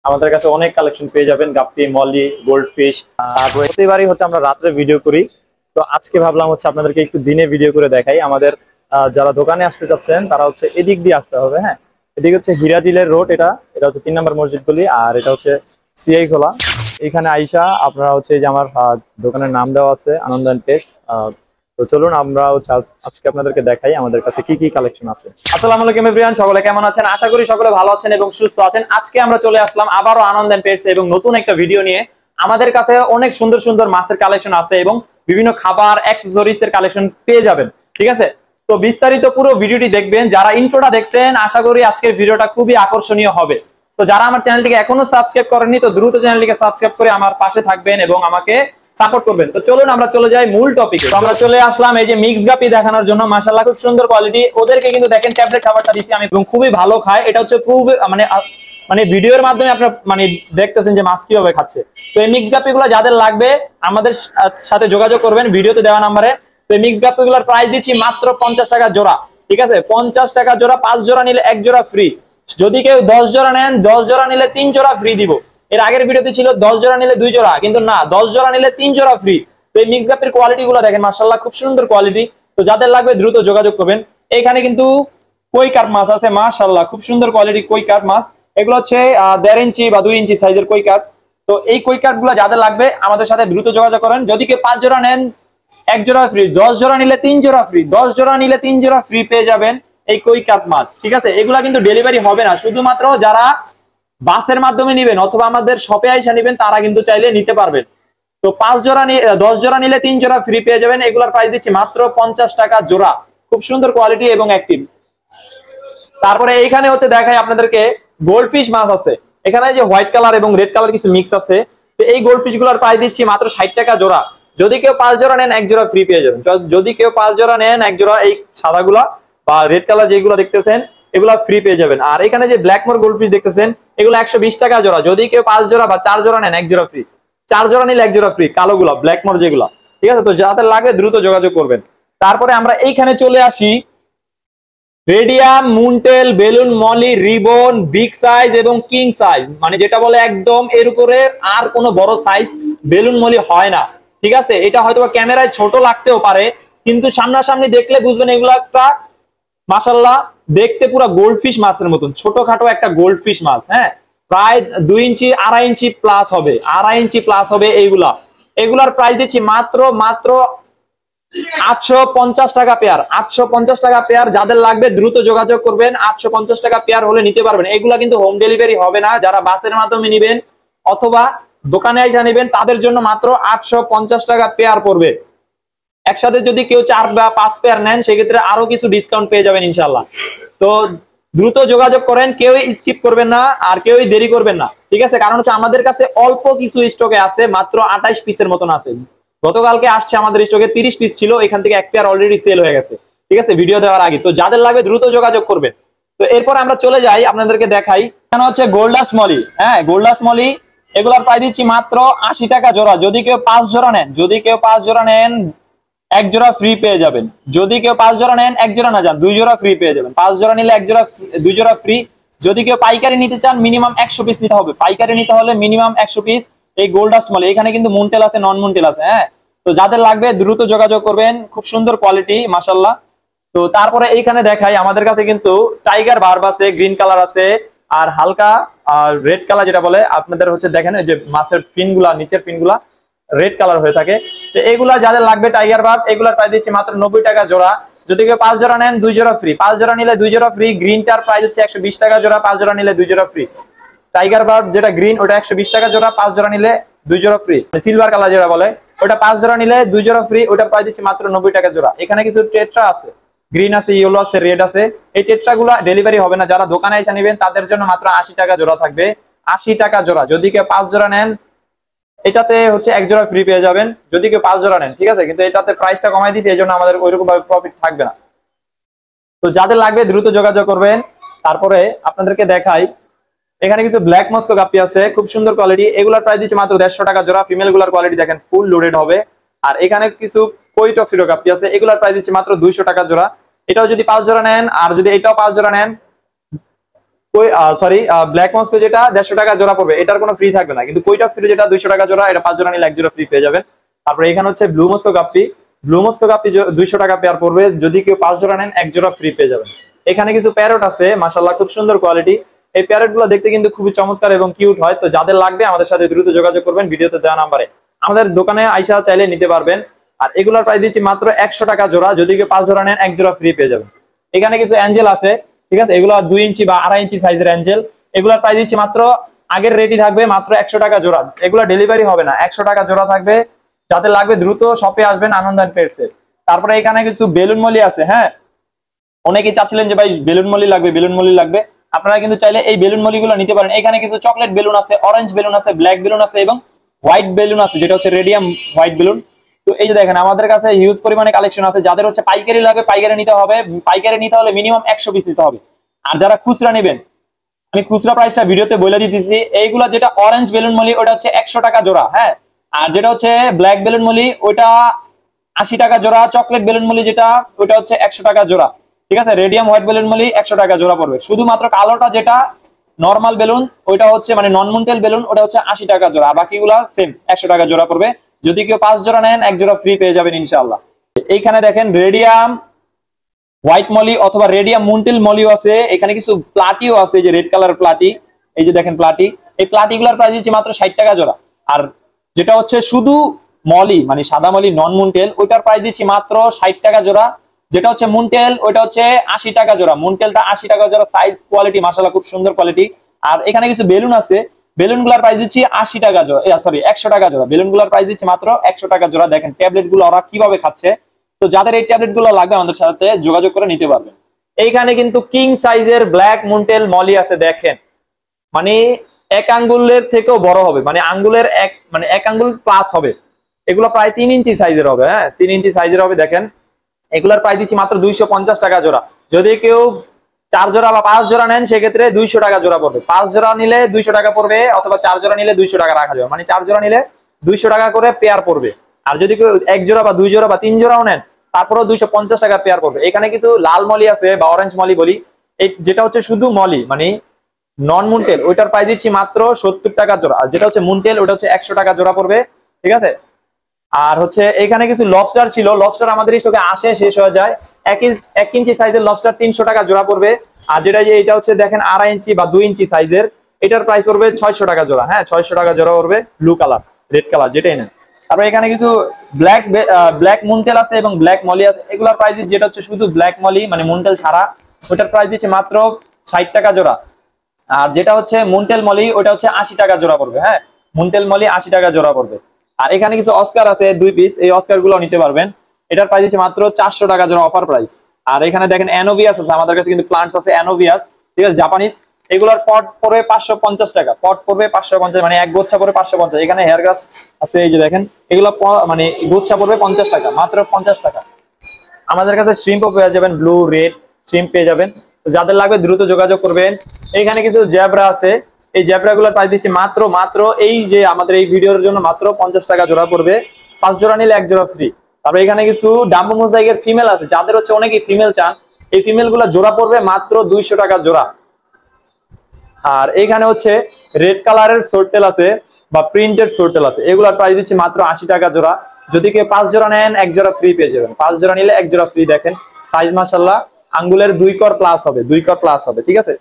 আমাদের কাছে অনেক কালেকশন পেয়ে যাবেন, গাপ্পি, মলি, গোল্ডফিশ। আর প্রতিবারই হচ্ছে আমরা রাত্রে ভিডিও করি, তো আজকে ভাবলাম হচ্ছে আপনাদেরকে একটু দিনে ভিডিও করে দেখাই। আমাদের যারা দোকানে আসতে চাচ্ছেন তারা হচ্ছে এদিক দিয়ে আসতে হবে। হ্যাঁ, এদিকে হচ্ছে হিরাজিলের রোড, এটা এটা হচ্ছে 3 নম্বর মসজিদ গলি, আর এটা হচ্ছে সিআই খোলা। এখানে আইসা আপনারা হচ্ছে এই যে আমার দোকানের নাম দেওয়া আছে আনন্দ এন্ড টেক্স। তো চলুন আমরা হচ্ছে আজকে আপনাদেরকে দেখাই আমাদের কাছে কি কি কালেকশন আছে। আসসালামু আলাইকুম এভরিওয়ান, সকলে কেমন আছেন? আশা করি সকলে ভালো আছেন এবং সুস্থ আছেন। আজকে আমরা চলে আসলাম আবারও আনন্দ এন্ড পেটস এবং নতুন একটা ভিডিও নিয়ে। আমাদের কাছে অনেক সুন্দর সুন্দর মাছের কালেকশন আছে এবং বিভিন্ন খাবার অ্যাক্সেসরিজ এর কালেকশন পেয়ে যাবেন। ঠিক আছে, তো বিস্তারিত পুরো ভিডিওটি দেখবেন। যারা ইন্ট্রোটা দেখছেন আশা করি আজকের ভিডিওটা খুবই আকর্ষণীয় হবে। তো যারা আমার চ্যানেলটিকে এখনো সাবস্ক্রাইব করেননি তো দ্রুত চ্যানেলটিকে সাবস্ক্রাইব করে আমার পাশে থাকবেন এবং আমাকে সাপোর্ট করবেন। তো চলুন আমরা চলে যাই মূল টপিকে। তো আমরা চলে আসলাম এই যে মিক্স গাপি দেখানোর জন্য। মাশাআল্লাহ খুব সুন্দর কোয়ালিটি। ওদেরকে কিন্তু দেখেন ট্যাবলেট খাবারটা দিছি আমি এবং খুবই ভালো খায়। এটা হচ্ছে প্রুভ মানে ভিডিওর মাধ্যমে আপনারা মানে দেখতেছেন যে মাছ কিভাবে খাচ্ছে। তো এই মিক্স গাপিগুলো যাদের লাগবে আমাদের সাথে যোগাযোগ করবেন ভিডিওতে দেওয়া নম্বরে। তো এই মিক্স গাপিগুলোর প্রাইস দিচ্ছি মাত্র 50 টাকা জোড়া। ঠিক আছে, 50 টাকা জোড়া। 5 জোড়া নিলে 1 জোড়া ফ্রি। যদি কেউ 10 জোড়া নেন, 10 জোড়া নিলে 3 জোড়া ফ্রি দিব। এর আগের ভিডিওতে ছিল 10 জোড়া নিলে 2 জোড়া, কিন্তু না, 10 জোড়া নিলে 3 জোড়া ফ্রি। তো এই মিক্স গাপির কোয়ালিটি গুলো দেখেন, মাশাআল্লাহ খুব সুন্দর কোয়ালিটি। তো যাদের লাগবে দ্রুত যোগাযোগ করবেন। এখানে কিন্তু কই কার্প মাছ আছে, মাশাআল্লাহ খুব সুন্দর কোয়ালিটি কই কার্প মাছ। এগুলো হচ্ছে 1.5 ইঞ্চি বা 2 ইঞ্চি সাইজের কই কার্প। তো এই কই কার্প গুলো যাদের লাগবে আমাদের সাথে দ্রুত যোগাযোগ করেন। যদি কেউ 5 জোড়া নেন 1 জোড়া ফ্রি, 10 জোড়া নিলে 3 জোড়া ফ্রি, 10 জোড়া নিলে 3 জোড়া ফ্রি পেয়ে যাবেন এই কই কার্প মাছ। ঠিক আছে, এগুলা কিন্তু ডেলিভারি হবে না, শুধুমাত্র যারা বাসের মাধ্যমে নিবেন অথবা আমাদের শপে আইসা নিবেন তারা কিন্তু চাইলে নিতে পারবেন। তো 5 জোড়া 10 জোড়া নিলে 3 জোড়া ফ্রি পেয়ে যাবেন। এগুলোর প্রাইস দিচ্ছি মাত্র 50 টাকা জোড়া। খুব সুন্দর কোয়ালিটি এবং অ্যাক্টিভ। তারপরে এইখানে হচ্ছে দেখাই আপনাদেরকে গোল্ডফিশ মাছ আছে। এখানে যে হোয়াইট কালার এবং রেড কালার কিছু মিক্স আছে। তো এই গোল্ডফিশ গুলোর প্রাইস দিচ্ছি মাত্র 60 টাকা জোড়া। যদি কেউ 5 জোড়া নেন 1 জোড়া ফ্রি পেয়ে যাবেন। যদি কেউ 5 জোড়া নেন 1 জোড়া এই সাদাগুলা বা রেড কালার যেগুলো দেখতেছেন এগুলা ফ্রি পেয়ে যাবেন। আর এখানে যে ব্ল্যাকমোর গোল্ডফিশ দেখতেছেন এগুলো 120 টাকা জোড়া। যদি কেউ 5 জোড়া বা 4 জোড়া নেন 1 জোড়া ফ্রি। 4 জোড়া নিলে 1 জোড়া ফ্রি কালোগুলা ব্ল্যাকমোর যেগুলা। ঠিক আছে, তো যাদের লাগবে দ্রুত যোগাযোগ করবেন। তারপরে আমরা এইখানে চলে আসি রেডিয়াম, মুনটেল, বেলুন, মলি, রিবন, বিগ সাইজ এবং কিং সাইজ, মানে যেটা বলে একদম এর উপরে আর কোনো বড় সাইজ বেলুন মলি হয় না। ঠিক আছে, এটা হয়তো ক্যামেরায় ছোট লাগতেও পারে কিন্তু সামনাসামনি দেখলে বুঝবেন এগুলো একটা মাশাআল্লাহ দেখতে পুরো গোল্ডফিশ মাছের মতন ছোটখাটো একটা গোল্ডফিশ মাছ। হ্যাঁ, প্রায় 2 ইঞ্চি 2.5 ইঞ্চি প্লাস হবে, 2.5 ইঞ্চি প্লাস হবে এইগুলা। এগুলার প্রাইস দিচ্ছি মাত্র 850 টাকা পেয়ার। 850 টাকা পেয়ার। যাদের লাগবে দ্রুত যোগাযোগ করবেন। 850 টাকা পেয়ার হলে নিতে পারবেন। এগুলা কিন্তু হোম ডেলিভারি হবে না। যারা বাসের মাধ্যমে নিবেন অথবা দোকানে এসে নিবেন তাদের জন্য মাত্র 850 টাকা পেয়ার পড়বে। একসাথে যদি কেউ 4 বা 5 পেয়ার নেন সেক্ষেত্রে আরো কিছু ডিসকাউন্ট পেয়ে যাবেন ইনশাআল্লাহ। তো দ্রুত যোগাযোগ করেন, কেউই স্কিপ করবেন না আর কেউই দেরি করবেন না। ঠিক আছে, কারণ হচ্ছে আমাদের কাছে অল্প কিছু স্টকে আছে, মাত্র 28 পিসের মতন আছে। গতকালকে আসছে আমাদের স্টকে 30 পিস ছিল, এখান থেকে 1 পেয়ার অলরেডি সেল হয়ে গেছে। ঠিক আছে, ভিডিও দেওয়ার আগে। তো যাদের লাগবে দ্রুত যোগাযোগ করবেন। তো এরপর আমরা চলে যাই আপনাদেরকে দেখাই। এখানে হচ্ছে গোল্ডাস্ট মলি। হ্যাঁ, গোল্ডাস্ট মলি এগুলার প্রাইস দিচ্ছি মাত্র 80 টাকা জোড়া। যদি কেউ 5 জোড়া নেন, 1 জোড়া ফ্রি পেয়ে যাবেন। যদি কেউ 5 জোড়া নেন 1 জোড়া না যান 2 জোড়া ফ্রি পেয়ে যাবেন। 5 জোড়া নিলে 1 জোড়া 2 জোড়া ফ্রি। যদি কেউ পাইকারি নিতে চান মিনিমাম 100 পিস নিতে হবে। পাইকারি নিতে হলে মিনিমাম 100 পিস এই গোল্ডাস্ট মলি। এখানে কিন্তু মুনটেল আছে, নন মুনটেল আছে। হ্যাঁ, তো যাদের লাগবে দ্রুত যোগাযোগ করবেন। খুব সুন্দর কোয়ালিটি মাশাআল্লাহ। তো তারপরে এইখানে দেখাই আমাদের কাছে কিন্তু টাইগার বার্ব আছে, গ্রিন কালার আছে আর হালকা রেড কালার যেটা বলে আপনাদের হচ্ছে দেখেন যে মাছের ফিনগুলা, নিচের ফিনগুলা রেড কালার হয়ে থাকে। তো এগুলা যাদের লাগবে টাইগার বার্ব এগুলার প্রাইস দিচ্ছি মাত্র 90 টাকা জোড়া। যদি কেউ 5 জোড়া নেন 2 জোড়া ফ্রি। 5 জোড়া নিলে 2 জোড়া ফ্রি। গ্রিনটার প্রাইস হচ্ছে 120 টাকা জোড়া। 5 জোড়া নিলে 2 জোড়া ফ্রি। টাইগার বার্ব যেটা গ্রিন ওটা 120 টাকা জোড়া। 5 জোড়া নিলে 2 জোড়া ফ্রি। সিলভার কালার যেটা বলে ওটা 5 জোড়া নিলে 2 জোড়া ফ্রি। ওটা প্রাইস দিচ্ছি মাত্র 90 টাকা জোড়া। এখানে কিছু টেট্রা আছে, গ্রিন আছে, ইয়েলো আছে, রেড আছে। এই টেট্রা গুলা ডেলিভারি হবে না। যারা দোকানে এসে নেবেন তাদের জন্য মাত্র 80 টাকা জোড়া থাকবে। 80 টাকা জোড়া। যদি কেউ 5 জোড়া নেন এটাতে হচ্ছে 1 জোড়া ফ্রি পেয়ে যাবেন যদি কেউ 5 জোড়া নেন। ঠিক আছে, কিন্তু এটাতে প্রাইসটা কমাই দিচ্ছি, এই জন্য আমাদের ওইরকম ভাবে প্রফিট থাকবে না। তো যাদের লাগবে দ্রুত যোগাযোগ করবেন। তারপরে আপনাদেরকে দেখাই এখানে কিছু ব্ল্যাক মস্কো গাপ্পি আছে, খুব সুন্দর কোয়ালিটি। এগুলার প্রাইস দিচ্ছে মাত্র 150 টাকা জোড়া। ফিমেল গুলার কোয়ালিটি দেখেন ফুল লোডেড হবে। আর এখানে কিছু কই টক্সিডো গাপ্পি আছে, এগুলার প্রাইস দিচ্ছে মাত্র 200 টাকা জোড়া। এটাও যদি 5 জোড়া নেন আর যদি এটাও 5 জোড়া নেন সরি ব্ল্যাক মস্কো যেটা 150 টাকা জোড়া পড়বে, এটার কোনো ফ্রি থাকবে না। কিন্তু কুইটক্সিডো যেটা 200 টাকা জোড়া, এটা 5 জোড়া নিলে 1 জোড়া ফ্রি পেয়ে যাবেন। তারপরে এখানে হচ্ছে ব্লু মস্কো গাপ্পি, 200 টাকা পেয়ার পড়বে, যদি কেউ 5 জোড়া নেন 1 জোড়া ফ্রি পেয়ে যাবেন। এখানে কিছু প্যারট আছে মাশাআল্লাহ, খুব সুন্দর কোয়ালিটি। এই প্যারট গুলো দেখতে কিন্তু খুবই চমৎকার এবং কিউট হয়। তো যাদের লাগবে আমাদের সাথে দ্রুত যোগাযোগ করবেন ভিডিওতে দেওয়া নাম্বারে, আমাদের দোকানে আইসা চাইলে নিতে পারবেন। আর এগুলোর প্রাইস দিচ্ছি মাত্র 100 টাকা জোড়া, যদি কেউ 5 জোড়া নেন 1 জোড়া ফ্রি পেয়ে যাবেন। এখানে কিছু অ্যাঞ্জেল আছে, ঠিক আছে, এগুলো 2 ইঞ্চি বা 2.5 ইঞ্চি সাইজের অ্যাঞ্জেল। এগুলোর প্রাইস দিচ্ছি মাত্র, আগের রেটই থাকবে, মাত্র 100 টাকা জোড়া। এগুলো ডেলিভারি হবে না, 100 টাকা জোড়া থাকবে। যাদের লাগবে দ্রুত শপে আসবেন, আনন্দ এন্ড পেটসে। তারপরে এখানে কিছু বেলুন মলি আছে। হ্যাঁ, অনেকেই চাচ্ছিলেন যে ভাই বেলুন মলি লাগবে, বেলুন মলি লাগবে, আপনারা কিন্তু চাইলে এই বেলুন মলিগুলো নিতে পারেন। এখানে কিছু চকলেট বেলুন আছে, অরেঞ্জ বেলুন আছে, ব্ল্যাক বেলুন আছে এবং হোয়াইট বেলুন আছে, যেটা হচ্ছে রেডিয়াম হোয়াইট বেলুন। তো এই যে দেখেন আমাদের কাছে হিউজ পরিমাণে কালেকশন আছে। যাদের হচ্ছে পাইকারি লাগবে, পাইকারি নিতে হবে। পাইকারি নিতে হলে মিনিমাম 100 পিস নিতে হবে। আর যারা খুচরা নেবেন, আমি খুচরা প্রাইসটা ভিডিওতে বলে দিতেছি। এইগুলা যেটা অরেঞ্জ বেলুন মলি ওটা হচ্ছে 100 টাকা জোড়া। হ্যাঁ, আর যেটা হচ্ছে ব্ল্যাক বেলুন মলি ওটা 80 টাকা জোড়া। চকলেট বেলুন মলি যেটা ওটা হচ্ছে 100 টাকা জোড়া, ঠিক আছে। রেডিয়াম হোয়াইট বেলুন মলি 100 টাকা জোড়া পড়বে। শুধুমাত্র কালোটা যেটা নরমাল বেলুন ওইটা হচ্ছে মানে নন মুন্টেল বেলুন, ওটা হচ্ছে 80 টাকা জোড়া। বাকিগুলা সেম 100 টাকা জোড়া পড়বে। যদি কেউ 5 জোড়া নেন 1 জোড়া ফ্রি পেয়ে যাবেন ইনশাআল্লাহ। এইখানে দেখেন রেডিয়াম হোয়াইট মলি অথবা রেডিয়াম মুন্টেল মলিও আছে। এখানে কিছু প্লাটিও আছে, যে রেড কালার প্লাটি, এই যে দেখেন প্লাটি। এই প্লাটি গুলার প্রাইস দিচ্ছি মাত্র 60 টাকা জোড়া। আর যেটা হচ্ছে শুধু মলি মানে সাদা মলি নন মুন্টেল, ওইটার প্রাইস দিচ্ছি মাত্র 60 টাকা জোড়া। যেটা হচ্ছে মুন্টেল ওইটা হচ্ছে 80 টাকা জোড়া। মুন্টেলটা 80 টাকা জোড়া, সাইজ কোয়ালিটি মাশাআল্লাহ খুব সুন্দর কোয়ালিটি। আর এখানে কিছু বেলুন আছে, বেলুন গুলার প্রাইস দিচ্ছি 80 টাকা জোড়া, সরি 100 টাকা জোড়া। বেলুন গুলার প্রাইস দিচ্ছি মাত্র 100 টাকা জোড়া। দেখেন ট্যাবলেট গুলো ওরা কিভাবে খাচ্ছে। তো যাদের এই ট্যাবলেট গুলো লাগবে আমাদের সাথে যোগাযোগ করে নিতে পারবেন। এইখানে কিন্তু কিং সাইজের ব্ল্যাক মুন্টেল মলি আছে। দেখেন মানে 1 আঙ্গুলের থেকেও বড় হবে, মানে আঙ্গুলের এক আঙ্গুল প্লাস হবে। এগুলো প্রায় 3 ইঞ্চি সাইজের হবে। হ্যাঁ, 3 ইঞ্চি সাইজের হবে। দেখেন এগুলার প্রাইস দিচ্ছি মাত্র 250 টাকা জোড়া। যদি কেউ 4 জোড়া বা 5 জোড়া নেন সেক্ষেত্রে 200 টাকা জোড়া পড়বে। 5 জোড়া নিলে 200 টাকা পড়বে, অথবা 4 জোড়া নিলে 200 টাকা রাখা যাবে। মানে 4 জোড়া নিলে 200 টাকা করে পেয়ার পড়বে। আর যদি কেউ 1 জোড়া বা 2 জোড়া বা 3 জোড়াও নেন তারপরেও 250 টাকা পেয়ার পড়বে। এখানে কিছু লাল মলি আছে বা অরেঞ্জ মলি বলি, এই যেটা হচ্ছে শুধু মলি মানে নন মুন্টেল, ওইটার প্রাইস দিচ্ছি মাত্র 70 টাকা জোড়া। আর যেটা হচ্ছে মুন্টেল ওটা হচ্ছে 100 টাকা জোড়া পড়বে, ঠিক আছে। আর হচ্ছে এখানে কিছু লবস্টার ছিল, লবস্টার আমাদের স্টকে আসে শেষ হয়ে যায়। 1 ইঞ্চি সাইজের লবস্টার 300 টাকা জোড়া পড়বে। আর যেটা যে এটা হচ্ছে দেখেন 2.5 ইঞ্চি বা 2 ইঞ্চি সাইজের, এটার প্রাইস পড়বে 600 টাকা জোড়া। হ্যাঁ, 600 টাকা জোড়া পড়বে, ব্লু কালার রেড কালার যেটাই নেন। তারপর এখানে কিছু ব্ল্যাক মুন্টেল আছে এবং ব্ল্যাক মলি আছে। এগুলোর প্রাইস যেটা হচ্ছে শুধু ব্ল্যাক মলি মানে মুন্টেল ছাড়া, ওটার প্রাইস দিচ্ছে মাত্র 60 টাকা জোড়া। আর যেটা হচ্ছে মুন্টেল মলি ওটা হচ্ছে 80 টাকা জোড়া পড়বে। হ্যাঁ, মুন্টেল মলি 80 টাকা জোড়া পড়বে। আর এখানে কিছু অস্কার আছে 2 পিস, এই অস্কার গুলো নিতে পারবেন। এটার প্রাইস দিচ্ছে মাত্র 400 টাকা জোড়া, অফার প্রাইস। আর এখানে দেখেন অ্যানোভিয়াস আছে আমাদের কাছে, কিন্তু প্লান্টস আছে অ্যানোভিয়াস, ঠিক আছে, জাপানিজ। এগুলোর পট পড়বে 550 টাকা, পট পড়বে 550, মানে এক গোচ্ছা পড়বে 550। এখানে হেয়ার গ্রাস আছে, এই যে দেখেন এগুলো মানে গোচ্ছা পড়বে 50 টাকা, মাত্র 50 টাকা। আমাদের কাছে শ্রিম্পও পেয়ে যাবেন, ব্লু রেড শ্রিম্প পেয়ে যাবেন। তো যাদের লাগবে দ্রুত যোগাযোগ করবেন। এখানে কিছু জ্যাবরা আছে, এই জ্যাবরা গুলোর প্রাইস দিচ্ছি মাত্র এই যে আমাদের এই ভিডিওর জন্য মাত্র 50 টাকা জোড়া পড়বে। 5 জোড়া নিলে 1 জোড়া ফ্রি। তারপরে এখানে কিছু ডাম্বো মোজাইকের ফিমেল আছে, যাদের হচ্ছে অনেকেই ফিমেল চান, এই ফিমেল গুলা জোড়া পড়বে মাত্র 200 টাকা জোড়া। আর এখানে হচ্ছে রেড কালারের সোর্টেল আছে বা প্রিন্টেড সোর্টেল আছে, এগুলার প্রাইস দিচ্ছি মাত্র 80 টাকা জোড়া। যদি কেউ 5 জোড়া নেন 1 জোড়া ফ্রি পেয়ে যাবেন। 5 জোড়া নিলে 1 জোড়া ফ্রি। দেখেন সাইজ মাশাআল্লাহ আঙ্গুলের 2 কর প্লাস হবে, 2 কর প্লাস হবে, ঠিক আছে।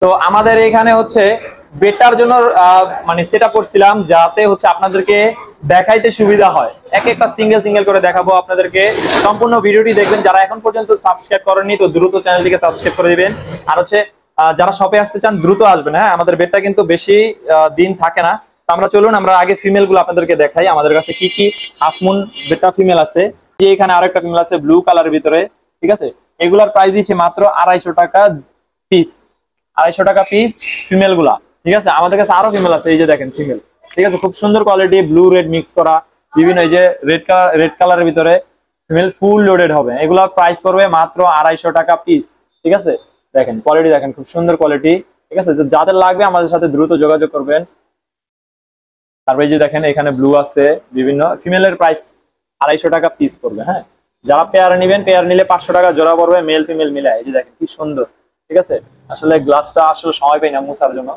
তো আমাদের এখানে হচ্ছে বেটার জন্য মানে সেটআপ করছিলাম, যাতে হচ্ছে আপনাদেরকে দেখাইতে সুবিধা হয়। একটা সিঙ্গেল করে দেখাবো আপনাদেরকে। সম্পূর্ণ ভিডিওটি দেখবেন। যারা এখন পর্যন্ত সাবস্ক্রাইব করেননি তো দ্রুত চ্যানেলটিকে সাবস্ক্রাইব করে দিবেন। আর হচ্ছে যারা শপে আসতে চান দ্রুত আসবেন। হ্যাঁ, আমাদের বেডটা কিন্তু বেশি দিন থাকে না। তো আমরা চলুন আমরা আগে ফিমেল গুলো আপনাদেরকে দেখাই আমাদের কাছে কি কি হাফ মুন বেটা ফিমেল আছে। যে এখানে আরেকটা ফিমেল আছে ব্লু কালারের ভিতরে, ঠিক আছে। এগুলার প্রাইস দিচ্ছে মাত্র 250 টাকা পিস, 250 টাকা পিস ফিমেল গুলা, ঠিক আছে। আমাদের কাছে আরো ফিমেল আছে, এই যে দেখেন ফিমেল, ঠিক আছে, খুব সুন্দর কোয়ালিটি, ব্লু রেড মিক্স করা বিভিন্ন, এই যে রেড কালারের ভিতরে ফিমেল ফুল লোডেড হবে। এগুলা প্রাইস পড়বে মাত্র 250 টাকা পিস, ঠিক আছে। দেখেন কোয়ালিটি দেখেন, খুব সুন্দর কোয়ালিটি, ঠিক আছে। যাদের লাগবে আমাদের সাথে দ্রুত যোগাযোগ করবেন। তারপরে যে দেখেন এখানে ব্লু আছে বিভিন্ন, ফিমেলের প্রাইস 250 টাকা পিস পড়বে। হ্যাঁ, যারা পেয়ার নেবেন, পেয়ার নিলে 500 টাকা জোড়া পড়বে, মেল ফিমেল মিলে। এই যে দেখেন কি সুন্দর, ঠিক আছে, আসলে গ্লাসটা আসলে সময় পাই না মুছার জন্য।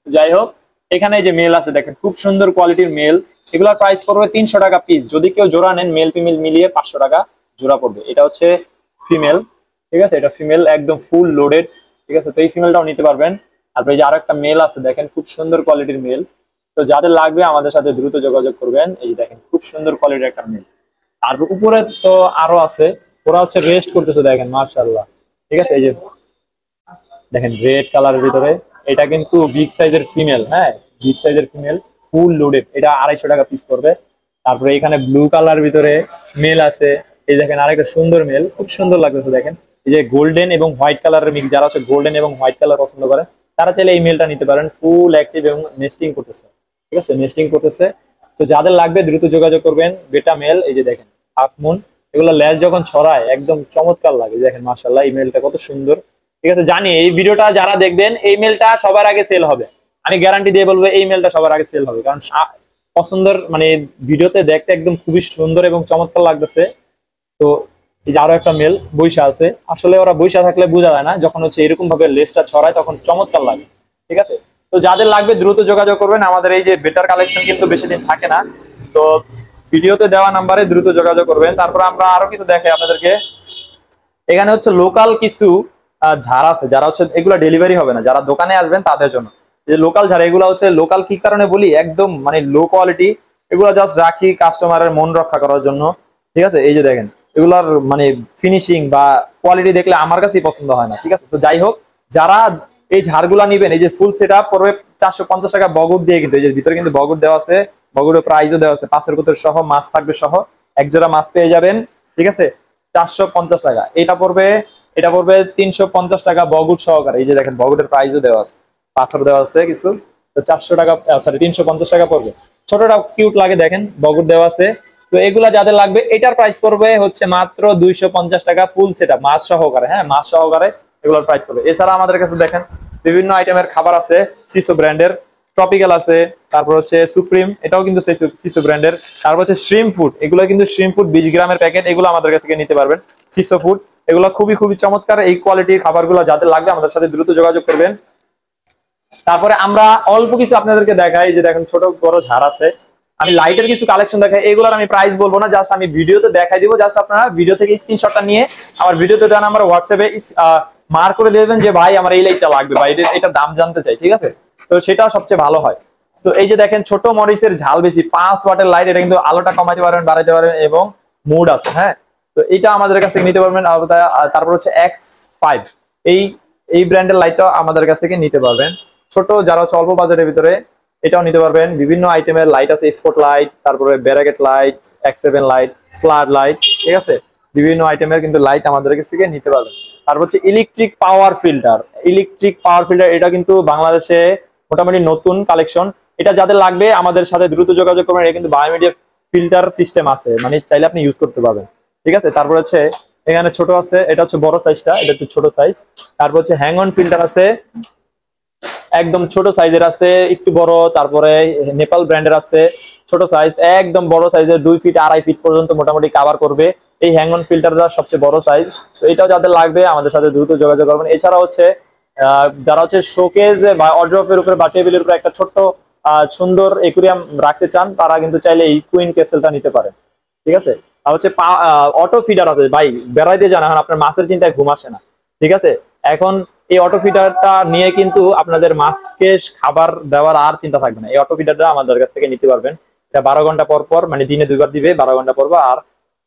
যাই হোক, এখানে যে মেল আছে দেখেন, খুব সুন্দর কোয়ালিটির মেল। এগুলোর প্রাইস পড়বে 300 টাকা পিস। যদি কেউ জোড়া নেন, মেল ফিমেল মিলিয়ে 500 টাকা জোড়া পড়বে। এটা হচ্ছে ফিমেল, ঠিক আছে, এটা ফিমেল একদম ফুল লোডেড, ঠিক আছে। তো এই ফিমেলটাও নিতে পারবেন। তারপরে এই যে আরো একটা মেল আছে দেখেন, খুব সুন্দর কোয়ালিটির মেল। তো যাদের লাগবে আমাদের সাথে দ্রুত যোগাযোগ করবেন। এই দেখেন খুব সুন্দর কোয়ালিটির একটা মেল। আর উপরে তো আরো আছে, ওরা হচ্ছে রেস্ট করতেছে দেখেন, মাশাআল্লাহ, ঠিক আছে। এই যে দেখেন রেড কালারের ভিতরে, এটা কিন্তু বিগ সাইজের ফিমেল, হ্যাঁ, বিগ সাইজের ফিমেল, ফুল লোডেড। এটা 250 টাকা পিস পড়বে। তারপরে এখানে ব্লু কালার ভিতরে মেল আছে। এই দেখেন আরেকটা সুন্দর মেল, খুব সুন্দর লাগতেছে দেখেন। এই যে গোল্ডেন এবং হোয়াইট কালারের মিক্স, যারা হচ্ছে গোল্ডেন এবং হোয়াইট কালার পছন্দ করে তারা চাইলে এই মেলটা নিতে পারেন। ফুল অ্যাক্টিভ এবং নেস্টিং করতেছে, ঠিক আছে, নেস্টিং করতেছে। তো যাদের লাগবে দ্রুত যোগাযোগ করবেন। বেটা মেল, এই যে দেখেন হাফ মুন, এগুলো ল্যাজ যখন ছড়ায় একদম চমৎকার লাগে। দেখেন মাশাআল্লাহ, এই মেলটা কত সুন্দর, ঠিক আছে। জানি এই ভিডিওটা যারা দেখবেন, এই মেলটা সবার আগে সেল হবে। আমি গ্যারান্টি দিয়ে বলবো এই মেলটা সবার আগে সেল হবে, কারণ পছন্দের মানে ভিডিওতে দেখতে একদম খুবই সুন্দর এবং চমৎকার লাগতেছে। তো এই যে আরো একটা মেল বৈশা আছে, আসলে ওরা বৈশা থাকলে বোঝা যায় না, যখন হচ্ছে এরকম ভাবে লেজটা ছড়ায় তখন চমৎকার লাগে, ঠিক আছে। তো যাদের লাগবে দ্রুত যোগাযোগ করবেন। আমাদের এই যে বেটার কালেকশন কিন্তু বেশি দিন থাকে না, তো ভিডিওতে দেওয়া নাম্বারে দ্রুত যোগাযোগ করবেন। তারপর আমরা আরো কিছু দেখাই আপনাদেরকে। এখানে হচ্ছে লোকাল কিছু ঝাড় আছে, যারা হচ্ছে এগুলা ডেলিভারি হবে না, যারা দোকানে আসবেন তাদের জন্য। যে লোকাল ঝাড়, এগুলো হচ্ছে লোকাল কি কারণে বলি, একদম মানে লো কোয়ালিটি, এগুলো জাস্ট রাখি কাস্টমারের মন রক্ষা করার জন্য, ঠিক আছে। এই যে দেখেন এগুলার মানে ফিনিশিং বা কোয়ালিটি দেখলে আমার কাছেই পছন্দ হয় না, ঠিক আছে। তো যাই হোক, যারা এই ঝাড়গুলা নিবেন, এই যে ফুল সেট আপ পড়বে 450 টাকা বগুড় দিয়ে, কিন্তু এই যে ভিতরে কিন্তু বগুড় দেওয়া আছে, বগুড়ের প্রাইসও দেওয়া আছে, পাথর কুতর সহ, মাছ থাকবে সহ, এক জোড়া মাছ পেয়ে যাবেন, ঠিক আছে, 450 টাকা। এটা পড়বে 350 টাকা বগুড় সহকারে। এই যে দেখেন বগুড়ের প্রাইসও দেওয়া আছে, পাথর দেওয়া আছে কিছু। তো 400 টাকা, সরি 350 টাকা পড়বে। ছোটটা কিউট লাগে দেখেন, বগুড় দেওয়া আছে। তো এগুলা যাদের লাগবে, এটার প্রাইস পড়বে হচ্ছে মাত্র 250 টাকা ফুল সেটআপ মাছ সহকারে, হ্যাঁ, মাছ সহকারে এগুলোর প্রাইস পড়বে। এছাড়া আমাদের কাছে দেখেন বিভিন্ন আইটেমের খাবার আছে, সিসো ব্র্যান্ডের, ট্রপিক্যাল আছে, তারপর হচ্ছে সুপ্রিম, এটাও কিন্তু সিসো ব্র্যান্ডের। তারপর হচ্ছে শ্রিম ফুড, এগুলো কিন্তু শ্রিম ফুড 20 গ্রামের প্যাকেট, এগুলো আমাদের কাছ থেকে নিতে পারবেন। সিসো ফুড, এগুলো খুবই খুবই চমৎকার। এই কোয়ালিটির খাবারগুলো যাদের লাগবে আমাদের সাথে দ্রুত যোগাযোগ করবেন। তারপরে আমরা অল্প কিছু আপনাদেরকে দেখাই, যে দেখেন ছোট বড় ঝাড় আছে। আমি লাইটের কিছু কালেকশন দেখাই, এগুলোর আমি প্রাইস বলবো না, জাস্ট আমি ভিডিওতে দেখাই দিব। জাস্ট আপনারা ভিডিও থেকে স্ক্রিনশটটা নিয়ে আমার ভিডিওতে দেওয়া নাম্বার হোয়াটসঅ্যাপে মার্ক করে দেবেন যে ভাই আমার এই লাইটটা লাগবে বা এটার দাম জানতে চাই, ঠিক আছে। তো সেটা সবচেয়ে ভালো হয়। তো এই যে দেখেন ছোট মরিচের ঝাল বেশি 5 ওয়াটের লাইট, এটা কিন্তু আলোটা কমাতে পারবেন, বাড়াতে পারবেন এবং মুড আছে, হ্যাঁ। তো এটা আমাদের কাছ থেকে নিতে পারবেন। তারপর হচ্ছে X5, এই এই ব্র্যান্ডের লাইটটাও আমাদের কাছ থেকে নিতে পারবেন। ছোট যারা হচ্ছে অল্প বাজেটের ভিতরে, এটাও নিতে পারবেন। বিভিন্ন আইটেমের লাইট আছে, স্পট লাইট, তারপরে ব্যারাকেট light, X7 light, flood light, ঠিক আছে। বিভিন্ন আইটেমের কিন্তু লাইট আমাদের কাছ থেকে নিতে পারবেন। তারপর হচ্ছে ইলেকট্রিক পাওয়ার ফিল্টার, এটা কিন্তু বাংলাদেশে মোটামুটি নতুন কালেকশন। এটা যাদের লাগবে আমাদের সাথে দ্রুত যোগাযোগ করবেন। এটা কিন্তু বায়োমিডিয়া ফিল্টার সিস্টেম আছে, মানে চাইলে আপনি ইউজ করতে পারবেন, ঠিক আছে। তারপর হচ্ছে এখানে ছোট আছে, এটা হচ্ছে বড় সাইজটা, এটা একটু ছোট সাইজ। তারপর হচ্ছে হ্যাং অন ফিল্টার আছে, একদম ছোট সাইজের আছে, একটু বড়। তারপরে নেপাল ব্র্যান্ডের আছে, ছোট সাইজ, একদম বড় সাইজের 2 ফিট 2.5 ফিট পর্যন্ত মোটামুটি কভার করবে। এই হ্যাং অন ফিল্টারটা সবচেয়ে বড় সাইজ। তো এটাও যাদের লাগবে আমাদের সাথে দ্রুত যোগাযোগ করবেন। এছাড়া হচ্ছে যারা হচ্ছে শোকেজ বা অড্রপের উপরে বা টেবিলের উপরে একটা ছোট্ট সুন্দর একুরিয়াম রাখতে চান, তারা কিন্তু চাইলে এই কুইন ক্যাসেলটা নিতে পারেন, ঠিক আছে। আর হচ্ছে অটো ফিডার আছে, ভাই বেড়াইতে যান এখন আপনার মাছের চিন্তায় ঘুম আসে না, ঠিক আছে। এখন এই অটো ফিডারটা নিয়ে কিন্তু আপনাদের মাছকে খাবার দেওয়ার আর চিন্তা থাকবে না। এই অটো ফিডারটা আমাদের কাছ থেকে নিতে পারবেন। এটা 12 ঘন্টা পর পর, মানে দিনে 2 বার দিবে, 12 ঘন্টা পর পর, আর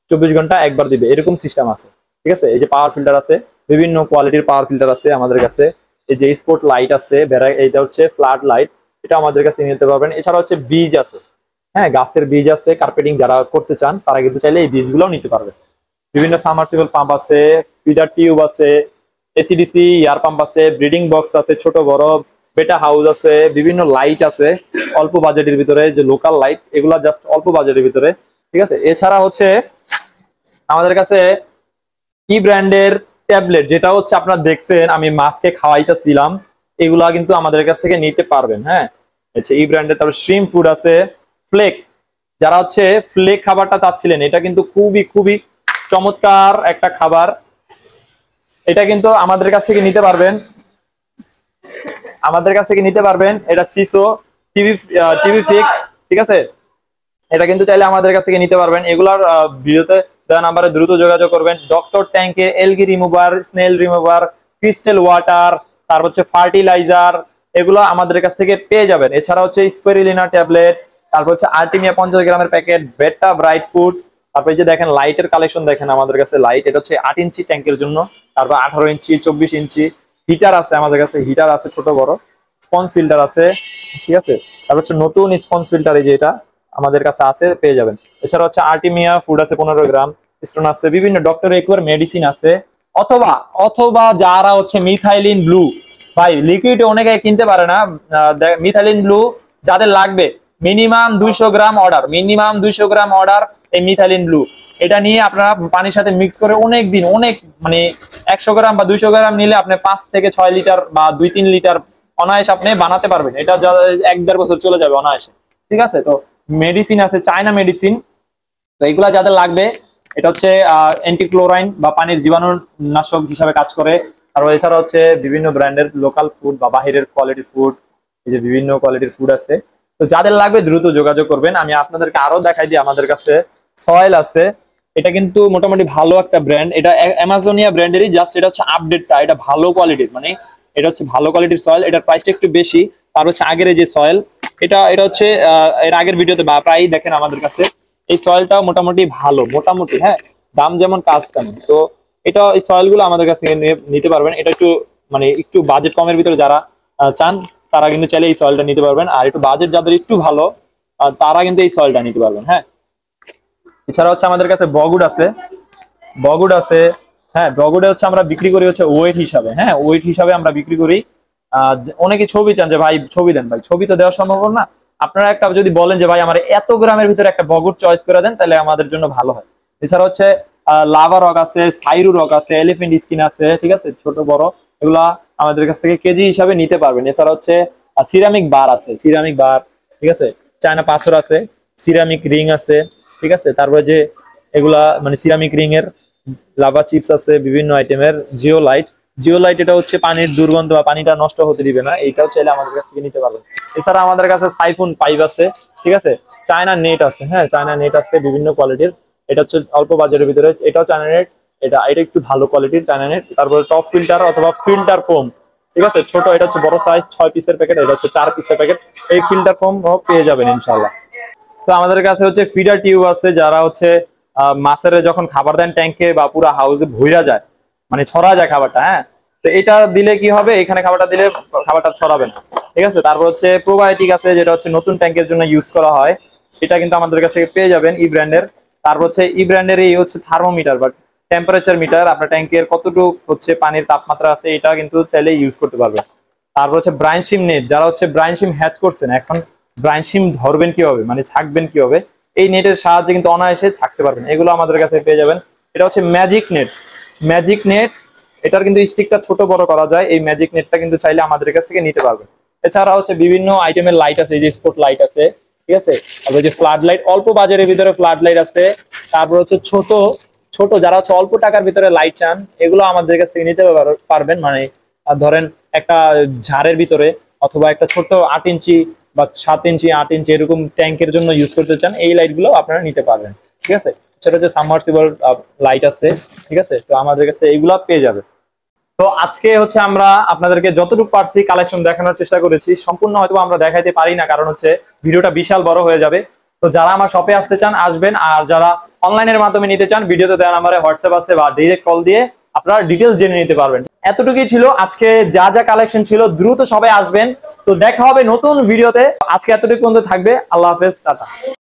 24 ঘন্টা একবার দিবে, এরকম সিস্টেম আছে, ঠিক আছে। এই যে পাওয়ার ফিল্টার আছে, বিভিন্ন কোয়ালিটির পাওয়ার ফিল্টার আছে আমাদের কাছে। এই যে স্পট লাইট আছে, এইটা হচ্ছে ফ্ল্যাট লাইট, এটা আমাদের কাছে নিতে পারবেন। এছাড়া হচ্ছে বীজ আছে, হ্যাঁ, গাছের বীজ আছে, কার্পেটিং যারা করতে চান তারা কিন্তু চাইলে এই বীজগুলোও নিতে পারবে। বিভিন্ন সাবমার্সিবল পাম্প আছে, ফিডার টিউব আছে, এসিডিসি এয়ার পাম্প আছে, ব্রিডিং বক্স আছে, ছোট বড় বেটা হাউস আছে, বিভিন্ন লাইট আছে অল্প বাজেটের ভিতরে, যে লোকাল লাইট, এগুলা জাস্ট অল্প বাজেটের ভিতরে, ঠিক আছে। এছাড়া হচ্ছে আমাদের কাছে কি ব্র্যান্ডের ট্যাবলেট, যেটা হচ্ছে আপনারা দেখছেন আমি মাছকে খাওয়াইতেছিলাম, এগুলা কিন্তু আমাদের কাছ থেকে নিতে পারবেন, হ্যাঁ। আচ্ছা, এই ব্র্যান্ডের। তারপর শ্রিম ফুড আছে, ফ্লেক, যারা হচ্ছে ফ্লেক খাবারটা চাচ্ছিলেন, এটা কিন্তু খুবই খুবই চমৎকার একটা খাবার, এটা কিন্তু আমাদের কাছ থেকে নিতে পারবেন। আমাদের কাছ থেকে নিতে পারবেন। এটা সিসো টিভি টিভি ফিক্স, ঠিক আছে, এটা কিন্তু চাইলে আমাদের কাছ থেকে নিতে পারবেন। এগুলার ভিডিওতে দেওয়া নাম্বারে দ্রুত যোগাযোগ করবেন। ডক্টর ট্যাঙ্কে algae remover, snail remover, crystal water, তারপর হচ্ছে ফার্টিলাইজার, এগুলো আমাদের কাছ থেকে পেয়ে যাবেন। এছাড়া হচ্ছে স্পেরুলিনা ট্যাবলেট, তারপর হচ্ছে আর্টিমিয়া 50 গ্রামের প্যাকেট, বেটা ব্রাইট ফুড। তারপর যে দেখেন লাইটের কালেকশন দেখেন আমাদের কাছে লাইট, এটা হচ্ছে 8 ইঞ্চি ট্যাঙ্কের জন্য, তারপর 18 ইঞ্চি, 24 ইঞ্চি হিটার আছে আমাদের কাছে, হিটার আছে ছোট বড়, স্পঞ্জ ফিল্টার আছে, ঠিক আছে। তারপর হচ্ছে নতুন স্পঞ্জ ফিল্টার, এই যে এটা আমাদের কাছে আছে, পেয়ে যাবেন। এছাড়া হচ্ছে আর্টিমিয়া ফুড আছে 15 গ্রাম, স্টোন আছে, বিভিন্ন ডক্টর একুয়ার মেডিসিন আছে। অথবা অথবা যারা হচ্ছে মিথাইলিন ব্লু, ভাই লিকুইড অনেকে কিনতে পারে না, মিথাইলিন ব্লু যাদের লাগবে মিনিমাম 200 গ্রাম অর্ডার, মিনিমাম 200 গ্রাম অর্ডার এই মিথাইলিন ব্লু। এটা নিয়ে আপনারা পানির সাথে মিক্স করে অনেক দিন, অনেক মানে 100 গ্রাম বা 200 গ্রাম নিলে আপনি 5 থেকে 6 লিটার বা 2-3 লিটার অনায়াসে আপনি বানাতে পারবেন। এটা 1-1.5 বছর চলে যাবে অনায়াসে, ঠিক আছে। তো মেডিসিন আছে, চায়না মেডিসিন, তো এগুলা যাদের লাগবে, এটা হচ্ছে অ্যান্টিক্লোরাইন বা পানির জীবাণু নাশক হিসাবে কাজ করে। আর এছাড়া হচ্ছে বিভিন্ন ব্র্যান্ডের লোকাল ফুড বা বাহিরের কোয়ালিটি ফুড, এই যে বিভিন্ন কোয়ালিটির ফুড আছে। তো যাদের লাগবে দ্রুত যোগাযোগ করবেন। আমি আপনাদেরকে আরো দেখাই দিই, আমাদের কাছে সয়েল আছে, এটা কিন্তু মোটামুটি ভালো একটা ব্র্যান্ড, এটা অ্যামাজনিয়া ব্র্যান্ডেরই, জাস্ট এটা হচ্ছে আপডেটটা, এটা ভালো কোয়ালিটির, মানে এটা হচ্ছে ভালো কোয়ালিটির সয়েল, এটার প্রাইসটা একটু বেশি। আর হচ্ছে আগের যে সয়েল, এটা হচ্ছে এর আগের ভিডিওতে প্রায় দেখেন আমাদের কাছে, এই সয়েলটা মোটামুটি ভালো, মোটামুটি, হ্যাঁ, দাম যেমন কাজ তেমন। তো এটা এই সয়েল গুলো আমাদের কাছ থেকে নিতে পারবেন। এটা একটু মানে একটু বাজেট কমের ভিতরে যারা চান তারা কিন্তু চাইলে এই সয়েলটা নিতে পারবেন। আর একটু বাজেট যাদের একটু ভালো তারা কিন্তু এই সয়েলটা নিতে পারবেন, হ্যাঁ। এছাড়া হচ্ছে আমাদের কাছে বগুড আছে, বগুড আছে, হ্যাঁ, বগুডে হচ্ছে আমরা বিক্রি করি হচ্ছে ওয়েট হিসাবে, হ্যাঁ, ওয়েট হিসাবে আমরা বিক্রি করি। অনেকে ছবি চান যে ভাই ছবি দেন, ভাই ছবি তো দেওয়া সম্ভব না। আপনারা একটা যদি বলেন যে ভাই আমার এত গ্রামের ভিতরে একটা বগুড চয়েস করে দেন, তাহলে আমাদের জন্য ভালো হয়। এছাড়া হচ্ছে লাভা রক আছে, সাইরু রক আছে, এলিফেন্ট স্কিন আছে, ঠিক আছে, ছোট বড় এগুলা আমাদের কাছ থেকে কেজি হিসাবে নিতে পারবেন। এছাড়া হচ্ছে সিরামিক বার আছে, সিরামিক বার, ঠিক আছে, চায়না পাথর আছে, সিরামিক রিং আছে, ঠিক আছে। তারপরে যে এগুলা মানে সিরামিক রিং এর লাভা চিপস আছে, বিভিন্ন আইটেমের জিওলাইট, জিওলাইট এটা হচ্ছে পানির দুর্গন্ধ বা পানিটা নষ্ট হতে দিবে না, এইটাও চাইলে আমাদের কাছ থেকে নিতে পারবেন। এছাড়া আমাদের কাছে সাইফোন পাইপ আছে, ঠিক আছে, চায়না নেট আছে, হ্যাঁ, চায়না নেট আছে বিভিন্ন কোয়ালিটির, এটা হচ্ছে অল্প বাজারের ভিতরে, এটাও চায়না নেট, এটা একটু ভালো কোয়ালিটির চায়না নেট। তারপরে টপ ফিল্টার অথবা ফিল্টার ফোম, ঠিক আছে, ছোট, এটা হচ্ছে বড় সাইজ 6 পিসের প্যাকেট, এটা হচ্ছে 4 পিসের প্যাকেট, এই ফিল্টার ফোম পেয়ে যাবেন ইনশাআল্লাহ। তো আমাদের কাছে হচ্ছে ফিডার টিউব আছে, যারা হচ্ছে মাছের যখন খাবার দেন ট্যাঙ্কে বা পুরো হাউসে ভইরা যায়, মানে ছড়া যায় খাবারটা, হ্যাঁ, তো এটা দিলে কি হবে, এখানে খাবারটা দিলে খাবারটা ছড়াবে না, ঠিক আছে। তারপর হচ্ছে প্রোবায়োটিক আছে, যেটা হচ্ছে নতুন ট্যাঙ্কের জন্য ইউজ করা হয়, এটা কিন্তু আমাদের কাছে পেয়ে যাবেন ই ব্র্যান্ডের। তারপর হচ্ছে ই ব্র্যান্ডের এই হচ্ছে থার্মোমিটার বা টেম্পারেচার মিটার, আপনার ট্যাঙ্কের কতটুকু হচ্ছে পানির তাপমাত্রা আছে, এটা কিন্তু চাইলে ইউজ করতে পারবেন। তারপর হচ্ছে ব্রাইনশিম নেট, যারা হচ্ছে ব্রাইনশিম হ্যাচ করছেন, এখন ব্রাইনশিম ধরবেন কিভাবে, মানে ছাকবেন কিভাবে, এই নেটের সাহায্যে কিন্তু অনায়াসে ছাকতে পারবেন, এগুলো আমাদের কাছে পেয়ে যাবেন। এটা হচ্ছে ম্যাজিক নেট, ম্যাজিক নেট, এটার কিন্তু স্টিকটা ছোট বড় করা যায়, এই ম্যাজিক নেটটা কিন্তু চাইলে আমাদের কাছ থেকে নিতে পারবেন। এছাড়া হচ্ছে বিভিন্ন আইটেমের লাইট আছে, এই যে স্পট লাইট আছে, ঠিক আছে, তারপর যে ফ্লাড লাইট, অল্প বাজারের ভিতরে ফ্লাড লাইট আছে। তারপর হচ্ছে ছোট ছোট যারা হচ্ছে অল্প টাকার ভিতরে লাইট চান, এগুলো আমাদের কাছ থেকে নিতে পারবেন। মানে ধরেন একটা ঝাড়ের ভিতরে অথবা একটা ছোট 8 ইঞ্চি বা 7 ইঞ্চি 8 ইঞ্চি এরকম ট্যাঙ্কের জন্য ইউজ করতে চান, এই লাইট গুলো আপনারা নিতে পারবেন, ঠিক আছে। সেটা হচ্ছে সাবমার্সিবল লাইট আছে, ঠিক আছে, তো আমাদের কাছে এইগুলা পেয়ে যাবে। তো আজকে হচ্ছে আমরা আপনাদেরকে যতটুকু পারছি কালেকশন দেখানোর চেষ্টা করেছি, সম্পূর্ণ হয়তো আমরা দেখাইতে পারি না, কারণ হচ্ছে ভিডিওটা বিশাল বড় হয়ে যাবে। তো যারা আমার শপে আসতে চান আসবেন, আর যারা অনলাইনের মাধ্যমে নিতে চান ভিডিওতে দেওয়া নাম্বারে হোয়াটসঅ্যাপ আছে বা ডাইরেক্ট কল দিয়ে আপনারা ডিটেলস জেনে নিতে পারবেন। এতটুকুই ছিল আজকে যা যা কালেকশন ছিল, দ্রুত সবাই আসবেন। তো দেখা হবে নতুন ভিডিওতে, আজকে এতটুকু পর্যন্ত থাকবে, আল্লাহ হাফেজ, টাটা।